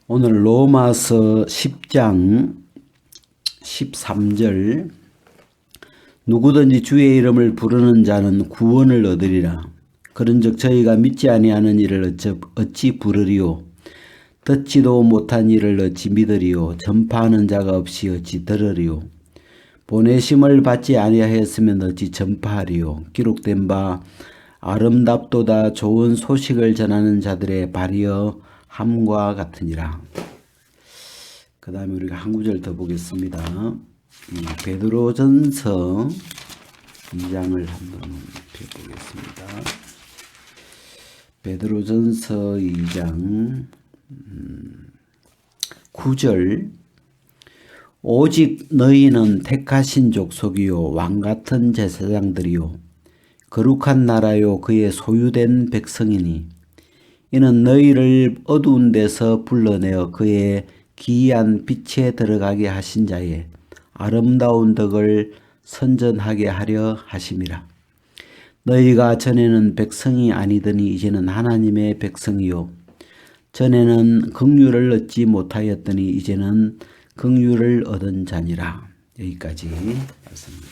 오늘 로마서 10장 13절 누구든지 주의 이름을 부르는 자는 구원을 얻으리라. 그런즉 저희가 믿지 아니하는 일을 어찌 부르리요? 듣지도 못한 일을 어찌 믿으리요? 전파하는 자가 없이 어찌 들으리요? 보내심을 받지 아니하였으면 어찌 전파하리요? 기록된 바 아름답도다 좋은 소식을 전하는 자들의 발이여 함과 같으니라. 그 다음에 우리가 한 구절 더 보겠습니다. 베드로전서 2장을 한번 펴보겠습니다. 베드로전서 2장 9절 오직 너희는 택하신 족속이요 왕같은 제사장들이요 거룩한 나라요 그의 소유된 백성이니 이는 너희를 어두운 데서 불러내어 그의 기이한 빛에 들어가게 하신 자의 아름다운 덕을 선전하게 하려 하심이라. 너희가 전에는 백성이 아니더니 이제는 하나님의 백성이요 전에는 긍휼을 얻지 못하였더니 이제는 긍휼을 얻은 자니라. 여기까지 말씀입니다.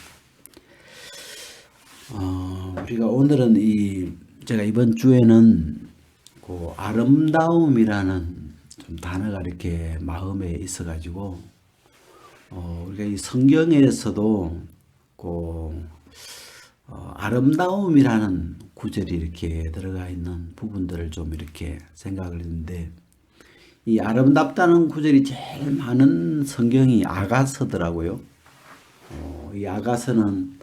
우리가 오늘은 제가 이번 주에는 그 아름다움이라는 좀 단어가 이렇게 마음에 있어가지고 우리가 이 성경에서도 아름다움이라는 구절이 이렇게 들어가 있는 부분들을 좀 이렇게 생각을 했는데 이 아름답다는 구절이 제일 많은 성경이 아가서더라고요. 이 아가서는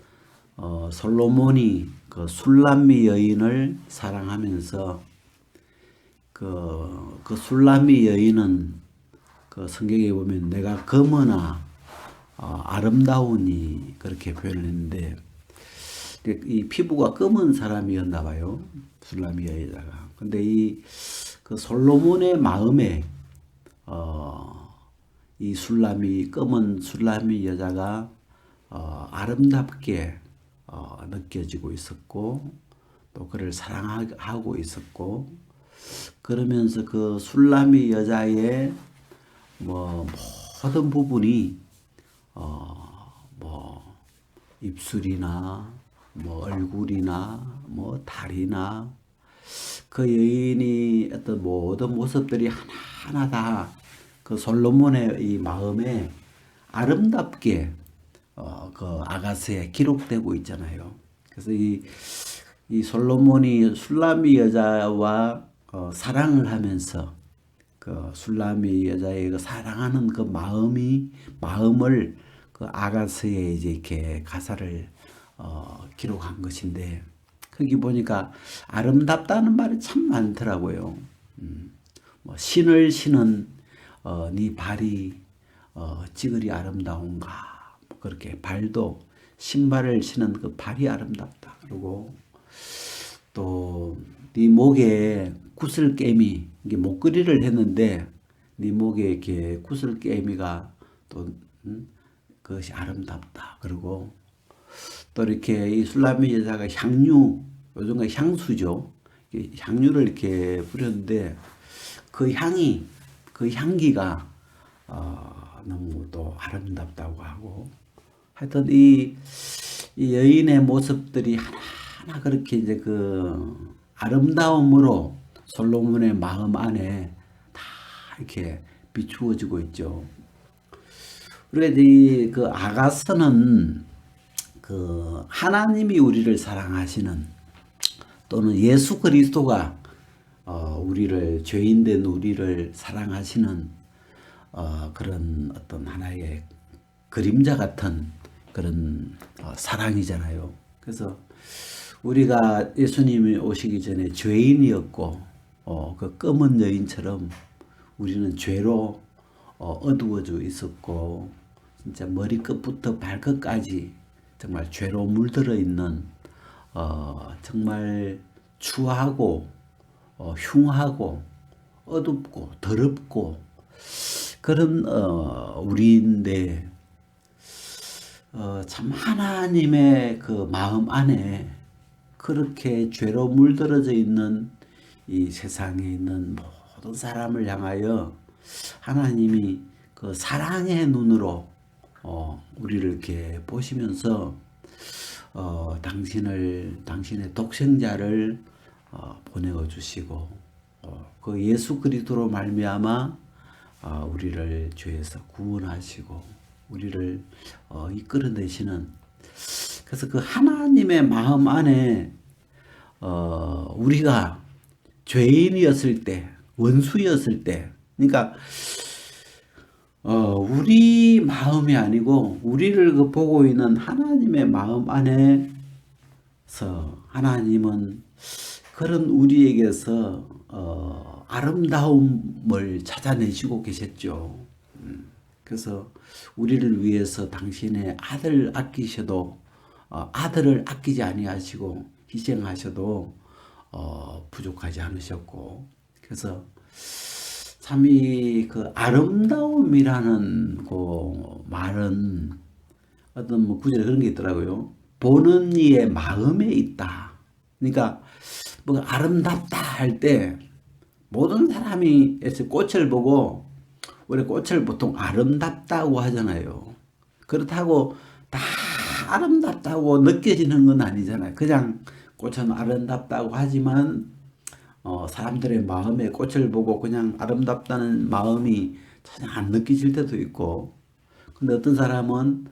솔로몬이 그 술람미 여인을 사랑하면서 그 술람미 여인은 그 성경에 보면 내가 검으나 아름다우니 그렇게 표현을 했는데 이 피부가 검은 사람이었나 봐요. 술람미 여자가. 근데 그 솔로몬의 마음에 이 검은 술람미 여자가 아름답게 느껴지고 있었고 또 그를 사랑하고 있었고 그러면서 그 술람미 여자의 모든 부분이 입술이나 얼굴이나 다리나 그 여인이 어떤 모든 모습들이 하나하나 다 그 솔로몬의 이 마음에 아름답게 그 아가서에 기록되고 있잖아요. 그래서 이 솔로몬이 술람미 여자와 사랑을 하면서 그 술람미 여자의 그 사랑하는 그 마음을 그 아가서에 이제 이렇게 가사를 기록한 것인데 거기 보니까 아름답다는 말이 참 많더라고요. 신을 신은 네 발이 찌그리 아름다운가 그렇게 발도 신발을 신은 그 발이 아름답다. 그리고 또 네 목에 구슬깨미 이게 목걸이를 했는데 네 목에 이렇게 구슬깨미가 또 그것이 아름답다. 그리고 또 이렇게 이 술람미 여자가 요즘 향수죠. 향유를 이렇게 뿌렸는데 그 향기가 너무 또 아름답다고 하고 하여튼 이 여인의 모습들이 하나하나 그렇게 이제 그 아름다움으로 솔로몬의 마음 안에 다 이렇게 비추어지고 있죠. 우리가 이제 그 아가서는 그 하나님이 우리를 사랑하시는 또는 예수 그리스도가 우리를 죄인된 우리를 사랑하시는 그런 어떤 하나의 그림자 같은 그런 사랑이잖아요. 그래서 우리가 예수님이 오시기 전에 죄인이었고 그 검은 여인처럼 우리는 죄로 어두워져 있었고 진짜 머리끝부터 발끝까지 정말 죄로 물들어 있는 정말 추하고 흉하고 어둡고 더럽고 그런 우리인데 참 하나님의 그 마음 안에 그렇게 죄로 물들어져 있는 이 세상에 있는 모든 사람을 향하여 하나님이 그 사랑의 눈으로 우리를 이렇게 보시면서 당신의 독생자를 보내어 주시고 그 예수 그리스도로 말미암아 우리를 죄에서 구원하시고 우리를 이끌어내시는, 그래서 그 하나님의 마음 안에 우리가 죄인이었을 때, 원수였을 때, 그러니까 우리 마음이 아니고 우리를 그 보고 있는 하나님의 마음 안에서 하나님은 그런 우리에게서 아름다움을 찾아내시고 계셨죠. 그래서 우리를 위해서 당신의 아들 아끼셔도 아들을 아끼지 아니하시고 희생하셔도 부족하지 않으셨고, 그래서 참 이 그 아름다움이라는 그 말은 어떤 뭐 구절에 그런 게 있더라고요. 보는 이의 마음에 있다. 그러니까 뭐 아름답다 할 때 모든 사람이 꽃을 보고, 우리 꽃을 보통 아름답다고 하잖아요. 그렇다고 다 아름답다고 느껴지는 건 아니잖아요. 그냥 꽃은 아름답다고 하지만 사람들의 마음에 꽃을 보고 그냥 아름답다는 마음이 전혀 안 느껴질 때도 있고, 근데 어떤 사람은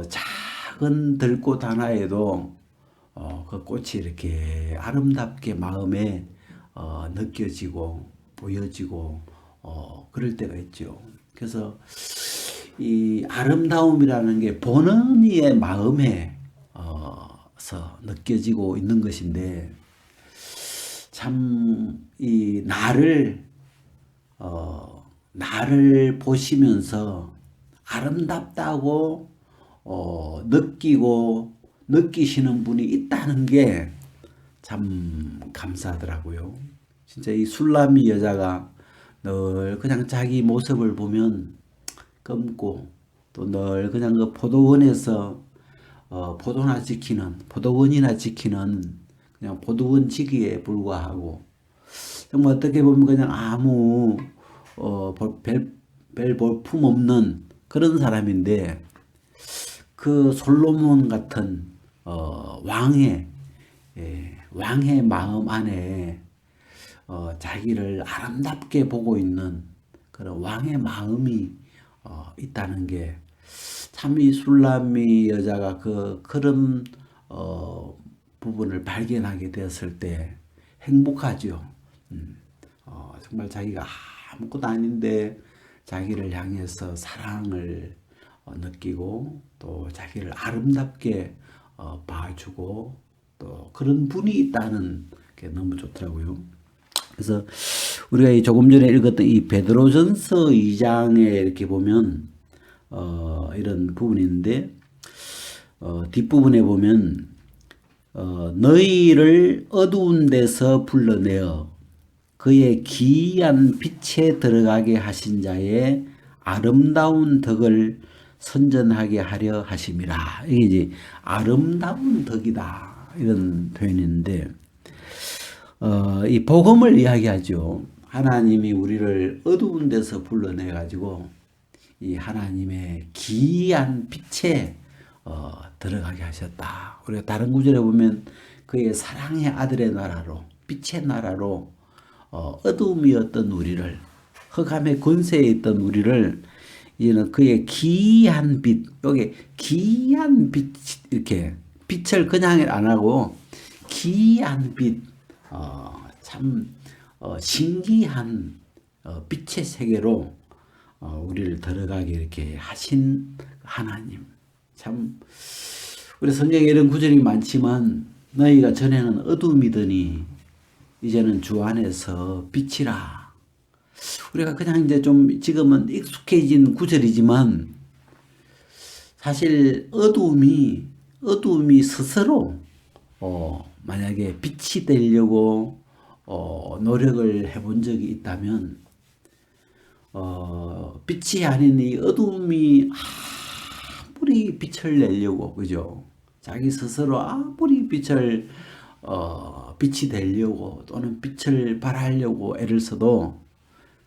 작은 들꽃 하나에도 그 꽃이 이렇게 아름답게 마음에 느껴지고 보여지고 그럴 때가 있죠. 그래서 이 아름다움이라는 게 보는 이의 마음에 서 느껴지고 있는 것인데, 참 이 나를 보시면서 아름답다고 느끼시는 분이 있다는 게 참 감사하더라고요. 진짜 이 술람이 여자가 늘 그냥 자기 모습을 보면 검고, 또 늘 그냥 그 포도원에서 포도원이나 지키는 그냥 포도원지기에 불과하고, 정말 어떻게 보면 그냥 아무 별 볼품 없는 그런 사람인데, 그 솔로몬 같은 왕의 마음 안에 자기를 아름답게 보고 있는 그런 왕의 마음이 있다는 게, 참 이 술람이 여자가 그런 부분을 발견하게 되었을 때 행복하죠. 정말 자기가 아무것도 아닌데 자기를 향해서 사랑을 느끼고, 또 자기를 아름답게 봐주고, 또 그런 분이 있다는 게 너무 좋더라고요. 그래서 우리가 조금 전에 읽었던 이 베드로전서 2장에 이렇게 보면 이런 부분이 있는데, 뒷부분에 보면 너희를 어두운 데서 불러내어 그의 기이한 빛에 들어가게 하신 자의 아름다운 덕을 선전하게 하려 하심이라. 이게 이제 아름다운 덕이다, 이런 표현인데, 이 복음을 이야기하죠. 하나님이 우리를 어두운 데서 불러내 가지고 이 하나님의 기이한 빛에 들어가게 하셨다. 우리가 다른 구절에 보면 그의 사랑의 아들의 나라로, 빛의 나라로 어둠이었던 우리를, 흑암의 권세에 있던 우리를 이제는 그의 기이한 빛, 여기 기이한 빛, 이렇게 빛을 그냥 안 하고 기이한 빛, 참 신기한 빛의 세계로 우리를 들어가게 이렇게 하신 하나님. 참 우리 성경에 이런 구절이 많지만, 너희가 전에는 어둠이더니 이제는 주 안에서 빛이라. 우리가 그냥 이제 좀 지금은 익숙해진 구절이지만, 사실 어둠이 스스로 만약에 빛이 되려고 노력을 해본 적이 있다면, 빛이 아닌 이 어둠이 아무리 빛을 내려고, 그죠? 자기 스스로 아무리 빛이 되려고 또는 빛을 발하려고 애를 써도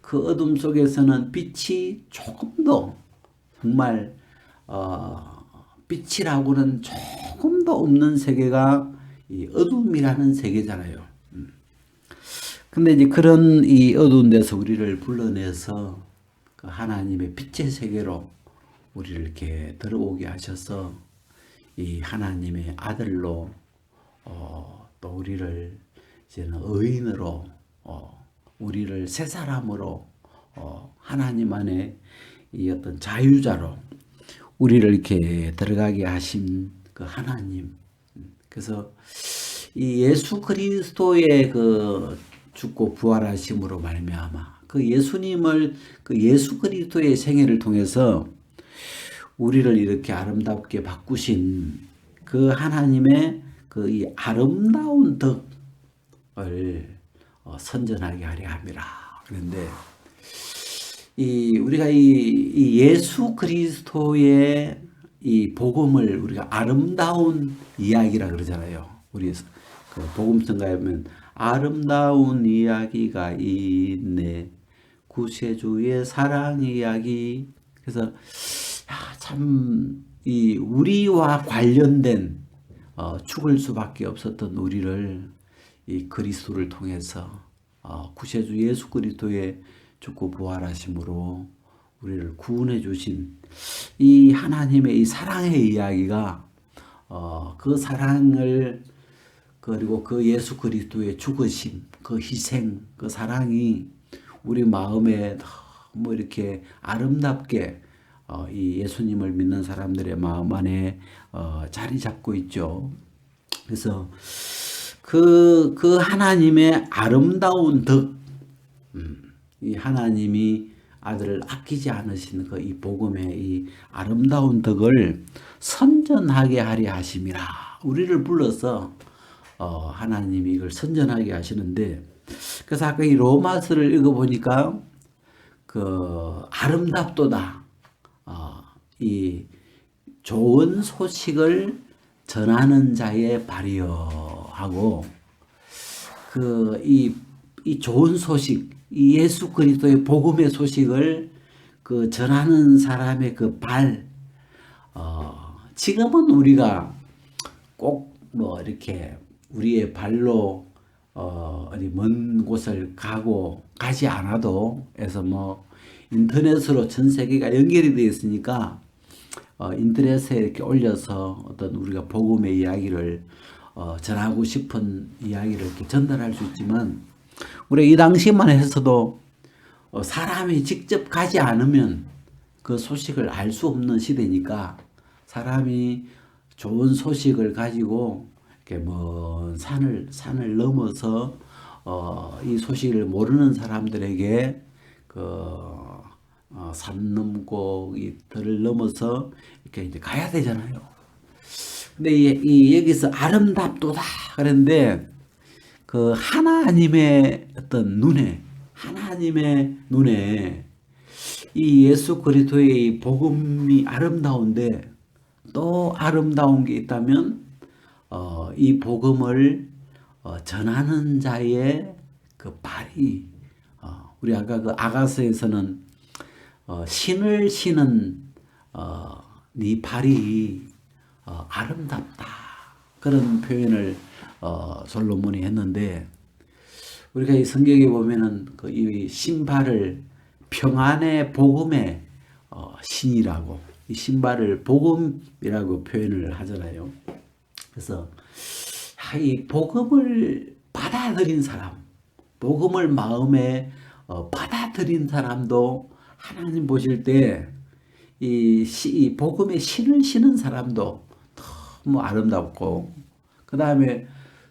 그 어둠 속에서는 빛이 조금 더 정말 빛이라고는 조금도 없는 세계가 이 어둠이라는 세계잖아요. 근데 이제 그런 이 어두운 데서 우리를 불러내서 그 하나님의 빛의 세계로 우리를 이렇게 들어오게 하셔서 이 하나님의 아들로 또 우리를 이제는 의인으로 우리를 새 사람으로 하나님 안에 이 어떤 자유자로 우리를 이렇게 들어가게 하신 그 하나님. 그래서 이 예수 그리스도의 그 죽고 부활하심으로 말미암아 그 예수님을 그 예수 그리스도의 생애를 통해서 우리를 이렇게 아름답게 바꾸신 그 하나님의 그 이 아름다운 덕을 선전하게 하려 함이라. 그런데 이 우리가 이 예수 그리스도의 이 복음을 우리가 아름다운 이야기라 그러잖아요. 우리 그 복음성가에 보면 아름다운 이야기가 있네. 구세주의 사랑 이야기. 그래서 참 이 우리와 관련된 죽을 수밖에 없었던 우리를 이 그리스도를 통해서 구세주 예수 그리스도의 죽고 부활하심으로 우리를 구원해 주신 이 하나님의 이 사랑의 이야기가 그 사랑을 그리고 그 예수 그리스도의 죽으심, 그 희생, 그 사랑이 우리 마음에 너무 이렇게 아름답게 이 예수님을 믿는 사람들의 마음 안에 자리 잡고 있죠. 그래서 그 하나님의 아름다운 덕, 이 하나님이 아들을 아끼지 않으신 그 이 복음의 이 아름다운 덕을 선전하게 하려 하심이라. 우리를 불러서 하나님이 이걸 선전하게 하시는데, 그래서 아까 이 로마서를 읽어보니까 그 아름답도다. 이 좋은 소식을 전하는 자의 발이여 하고 그 이 좋은 소식, 이 예수 그리스도의 복음의 소식을 그 전하는 사람의 그 발, 지금은 우리가 꼭 뭐 이렇게 우리의 발로 어디 먼 곳을 가지 않아도 해서 뭐 인터넷으로 전 세계가 연결이 되어 있으니까 인터넷에 이렇게 올려서 어떤 우리가 복음의 이야기를 전하고 싶은 이야기를 이렇게 전달할 수 있지만 우리가 이 당시만 해서도 사람이 직접 가지 않으면 그 소식을 알 수 없는 시대니까 사람이 좋은 소식을 가지고 이렇게 먼 산을 넘어서 이 소식을 모르는 사람들에게 산 넘고 이 들을 넘어서 이렇게 이제 가야 되잖아요. 근데 이 여기서 아름답도다 그런데 그 하나님의 어떤 하나님의 눈에 이 예수 그리스도의 이 복음이 아름다운데 또 아름다운 게 있다면 이 복음을 전하는 자의 그 발이 우리 아까 그 아가서에서는 신을 신은 네 발이 아름답다 그런 표현을 솔로몬이 했는데 우리가 이 성경에 보면은 그 이 신발을 평안의 복음의 신이라고 이 신발을 복음이라고 표현을 하잖아요. 그래서 이 복음을 받아들인 사람, 복음을 마음에 받아들인 사람도 하나님 보실 때 이 복음의 신을 신은 사람도 너무 아름답고 그 다음에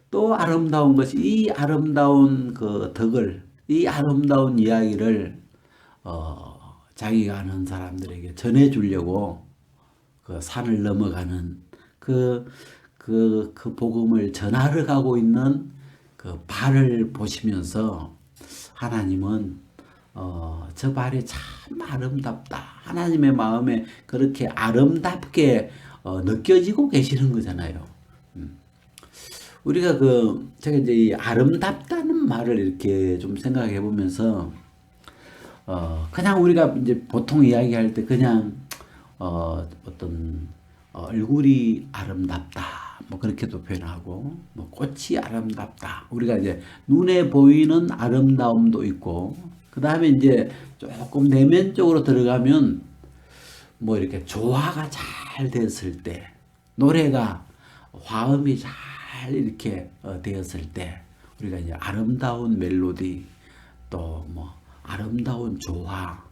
또 아름다운 것이 이 아름다운 그 덕을 이 아름다운 이야기를 자기가 아는 사람들에게 전해주려고 그 산을 넘어가는 그 복음을 전하러 가고 있는 그 발을 보시면서 하나님은 저 발이 참 아름답다. 하나님의 마음에 그렇게 아름답게 느껴지고 계시는 거잖아요. 우리가 제가 이제 이 아름답다는 말을 이렇게 좀 생각해 보면서 그냥 우리가 이제 보통 이야기할 때 그냥 어떤 얼굴이 아름답다 뭐 그렇게도 표현하고 뭐 꽃이 아름답다 우리가 이제 눈에 보이는 아름다움도 있고 그 다음에 이제 조금 내면적으로 들어가면 뭐 이렇게 조화가 잘 됐을 때 노래가 화음이 잘 이렇게 되었을 때 우리가 이제 아름다운 멜로디 또 뭐 아름다운 조화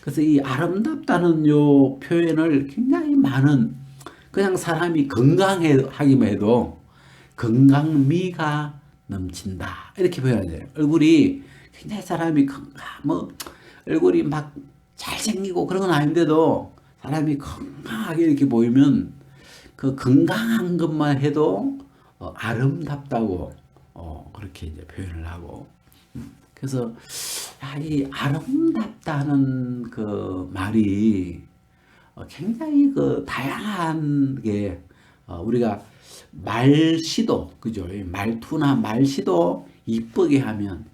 그래서 이 아름답다는 요 표현을 굉장히 많은 그냥 사람이 건강하기만 해도 건강미가 넘친다 이렇게 표현해요. 얼굴이 굉장히 사람이 뭐 얼굴이 막 잘생기고 그런 건 아닌데도 사람이 건강하게 이렇게 보이면 그 건강한 것만 해도 아름답다고 그렇게 이제 표현을 하고 그래서 이 아름답다는 그 말이 굉장히 그 다양한 게 우리가 말시도 그죠 말투나 말시도 이쁘게 하면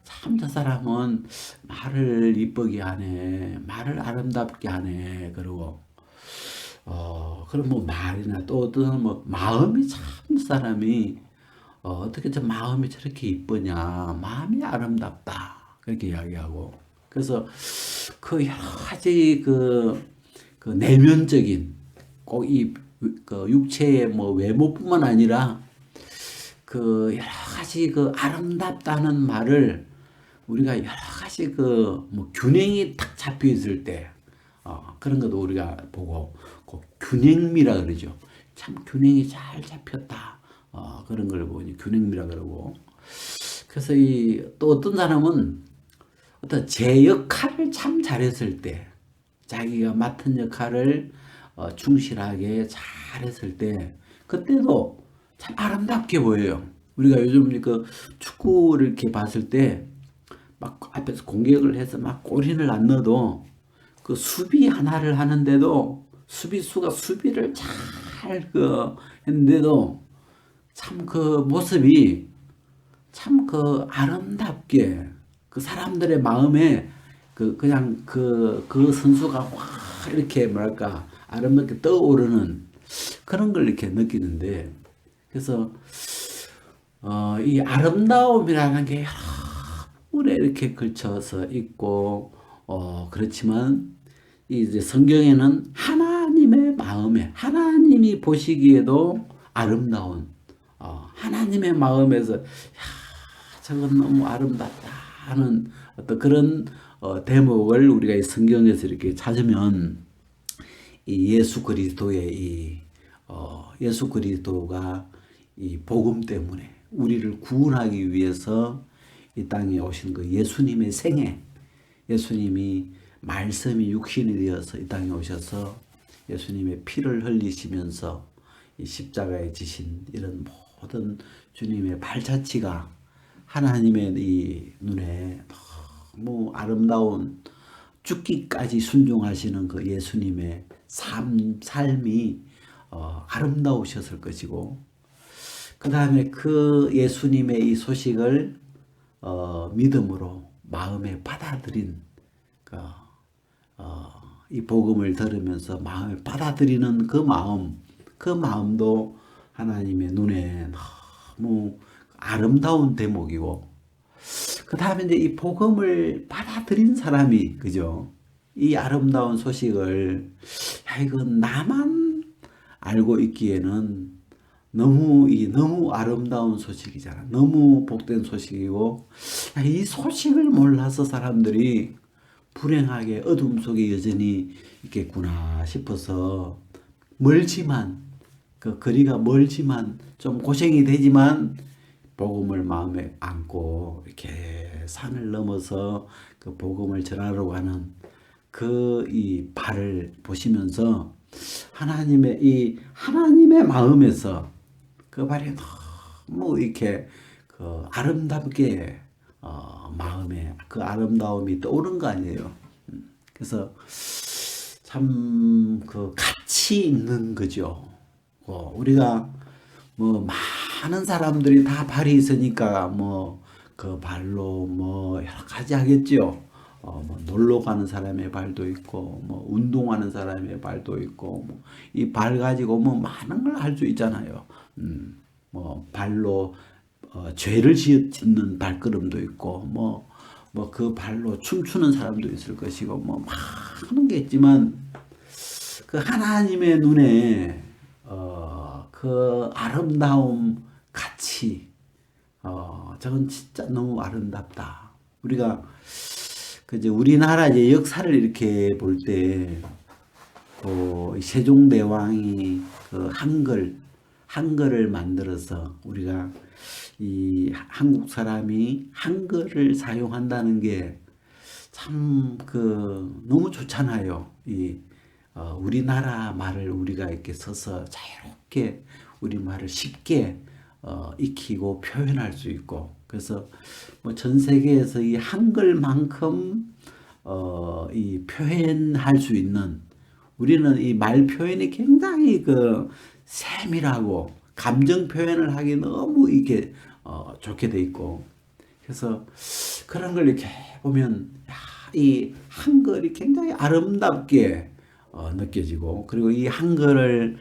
참 저 사람은 말을 이쁘게 하네 말을 아름답게 하네 그러고 그럼 뭐 말이나 또 어떤 뭐 마음이 참 사람이 어떻게 저 마음이 저렇게 이쁘냐 마음이 아름답다 그렇게 이야기하고 그래서 그 여러 가지 그 내면적인 꼭 이 그 육체의 뭐 외모뿐만 아니라 그 여러 가지 그 아름답다는 말을 우리가 여러 가지 그 뭐 균형이 딱 잡혀 있을 때 그런 것도 우리가 보고 그 균형미라 그러죠. 참 균형이 잘 잡혔다. 그런 걸 보니 균형미라 그러고 그래서 이 또 어떤 사람은 어떤 제 역할을 참 잘했을 때 자기가 맡은 역할을 충실하게 잘했을 때 그때도 참 아름답게 보여요. 우리가 요즘 그 축구를 이렇게 봤을 때 막 앞에서 공격을 해서 막 골인을 안 넣어도 그 수비 하나를 하는데도 수비수가 수비를 잘 했는데도 참 그 모습이 참 그 아름답게 그 사람들의 마음에 그냥 그 선수가 확 이렇게 뭐랄까 아름답게 떠오르는 그런 걸 이렇게 느끼는데 그래서 이 아름다움이라는 게 여러 부분에 이렇게 걸쳐서 있고 그렇지만 이제 성경에는 하나님의 마음에 하나님이 보시기에도 아름다운 하나님의 마음에서 야, 저건 너무 아름답다 하는 어떤 그런 대목을 우리가 이 성경에서 이렇게 찾으면 이 예수 그리스도의 예수 그리스도가 이 복음 때문에 우리를 구원하기 위해서 이 땅에 오신 그 예수님의 생애 예수님이 말씀이 육신이 되어서 이 땅에 오셔서 예수님의 피를 흘리시면서 이 십자가에 지신 이런 모든 주님의 발자취가 하나님의 이 눈에 너무 아름다운 죽기까지 순종하시는 그 예수님의 삶이 아름다우셨을 것이고 그 다음에 그 예수님의 이 소식을 믿음으로 마음에 받아들인 이 복음을 들으면서 마음에 받아들이는 그 마음도 하나님의 눈에 너무 아름다운 대목이고 그 다음에 이제 이 복음을 받아들인 사람이 그죠? 이 아름다운 소식을 이건 나만 알고 있기에는 너무 아름다운 소식이잖아. 너무 복된 소식이고 이 소식을 몰라서 사람들이 불행하게 어둠 속에 여전히 있겠구나 싶어서 멀지만 그 거리가 멀지만 좀 고생이 되지만 복음을 마음에 안고 이렇게 산을 넘어서 그 복음을 전하려고 하는 그 이 발을 보시면서 하나님의 마음에서 그 발이 너무 이렇게 그 아름답게 마음에 그 아름다움이 떠오른 거 아니에요. 그래서 참 그 가치 있는 거죠. 우리가 뭐 많은 사람들이 다 발이 있으니까 뭐 그 발로 뭐 여러 가지 하겠지요. 뭐 놀러 가는 사람의 발도 있고, 뭐 운동하는 사람의 발도 있고, 뭐 이 발 가지고 뭐 많은 걸 할 수 있잖아요. 뭐 발로 죄를 짓는 발걸음도 있고, 뭐 그 발로 춤추는 사람도 있을 것이고, 뭐 많은 게 있지만 그 하나님의 눈에 그 아름다움, 가치, 저건 진짜 너무 아름답다. 우리가 그제 우리나라 이제 역사를 이렇게 볼 때, 그 세종대왕이 그 한글을 만들어서 우리가 이 한국 사람이 한글을 사용한다는 게 참 그 너무 좋잖아요. 우리나라 말을 우리가 이렇게 써서 자유롭게 우리 말을 쉽게 익히고 표현할 수 있고, 그래서 뭐 전 세계에서 이 한글만큼 이 표현할 수 있는, 우리는 이 말 표현이 굉장히 그 세밀하고 감정 표현을 하기 너무 이게 좋게 돼 있고, 그래서 그런 걸 이렇게 보면 이 한글이 굉장히 아름답게 느껴지고, 그리고 이 한글을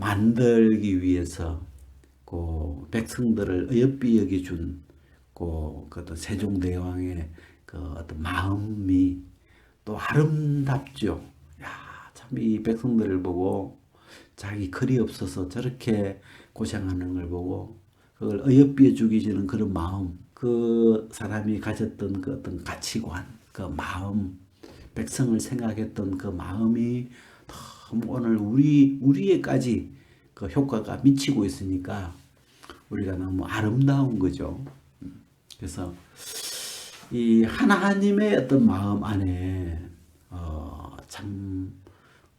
만들기 위해서 그 백성들을 어여삐 여겨준 그 어떤 세종대왕의 그 어떤 마음이 또 아름답죠. 야, 참 이 백성들을 보고 자기 글이 없어서 저렇게 고생하는 걸 보고 그걸 어여삐 죽이지는 그런 마음, 그 사람이 가졌던 그 어떤 가치관, 그 마음, 백성을 생각했던 그 마음이 너무 오늘 우리에까지 그 효과가 미치고 있으니까 우리가 너무 아름다운 거죠. 그래서 이 하나님의 어떤 마음 안에 참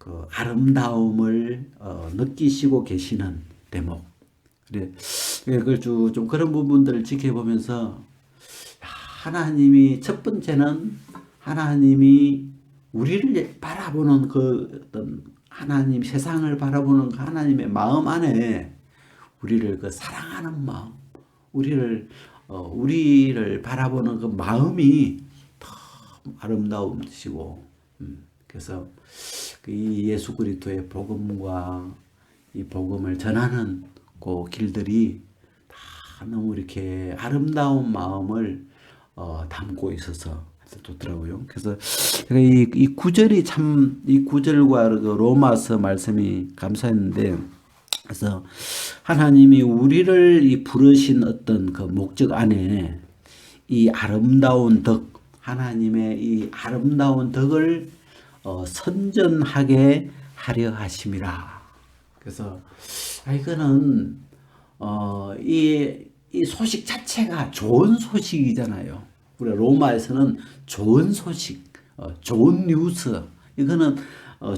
그 아름다움을 느끼시고 계시는 대목. 그래, 그걸 좀 그런 부분들을 지켜보면서 하나님이 첫 번째는 하나님이 우리를 바라보는 그 어떤 하나님, 세상을 바라보는 그 하나님의 마음 안에 우리를 그 사랑하는 마음, 우리를 바라보는 그 마음이 참 아름다우시고, 그래서 이 예수 그리스도의 복음과 이 복음을 전하는 그 길들이 다 너무 이렇게 아름다운 마음을 담고 있어서 좋더라고요. 그래서 이 구절이 참, 이 구절과 그 로마서 말씀이 감사했는데, 그래서 하나님이 우리를 이 부르신 어떤 그 목적 안에 이 아름다운 덕, 하나님의 이 아름다운 덕을 선전하게 하려 하심이라. 그래서 이거는 이 소식 자체가 좋은 소식이잖아요. 우리 로마에서는 좋은 소식, 좋은 뉴스. 이거는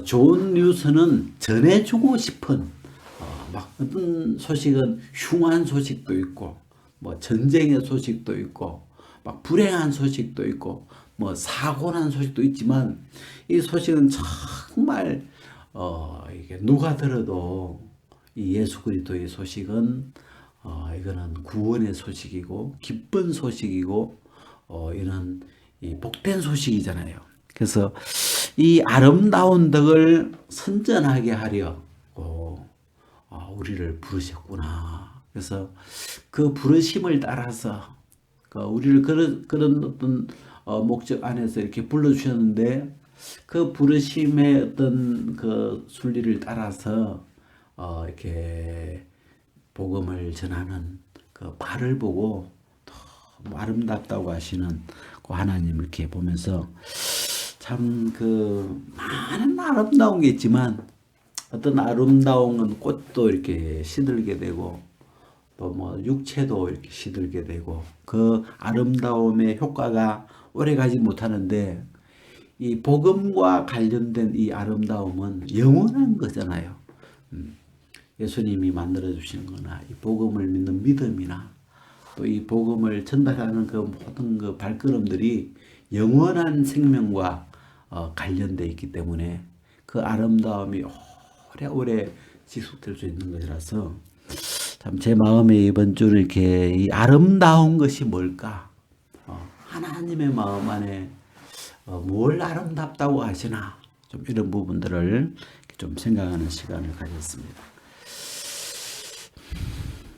좋은 뉴스는 전해주고 싶은, 막 어떤 소식은 흉한 소식도 있고, 뭐 전쟁의 소식도 있고, 막 불행한 소식도 있고, 뭐 사고 난 소식도 있지만, 이 소식은 정말 이게 누가 들어도 이 예수 그리스도의 소식은 이거는 구원의 소식이고 기쁜 소식이고 이는 이 복된 소식이잖아요. 그래서 이 아름다운 덕을 선전하게 하려 우리를 부르셨구나. 그래서 그 부르심을 따라서 우리를 그런 어떤 목적 안에서 이렇게 불러주셨는데, 그 부르심의 어떤 그 순리를 따라서 이렇게 복음을 전하는 그 발을 보고 너무 아름답다고 하시는 그 하나님을 이렇게 보면서 참 그 많은 아름다운 게 있지만, 어떤 아름다움은 꽃도 이렇게 시들게 되고 또 뭐 육체도 이렇게 시들게 되고 그 아름다움의 효과가 오래가지 못하는데, 이 복음과 관련된 이 아름다움은 영원한 거잖아요. 예수님이 만들어 주시는 거나 이 복음을 믿는 믿음이나 또 이 복음을 전달하는 그 모든 그 발걸음들이 영원한 생명과 관련되어 있기 때문에 그 아름다움이 오래오래 지속될 수 있는 것이라서 참 제 마음에 이번 주는 이렇게 이 아름다운 것이 뭘까? 하나님의 마음 안에 뭘 아름답다고 하시나? 좀 이런 부분들을 좀 생각하는 시간을 가졌습니다.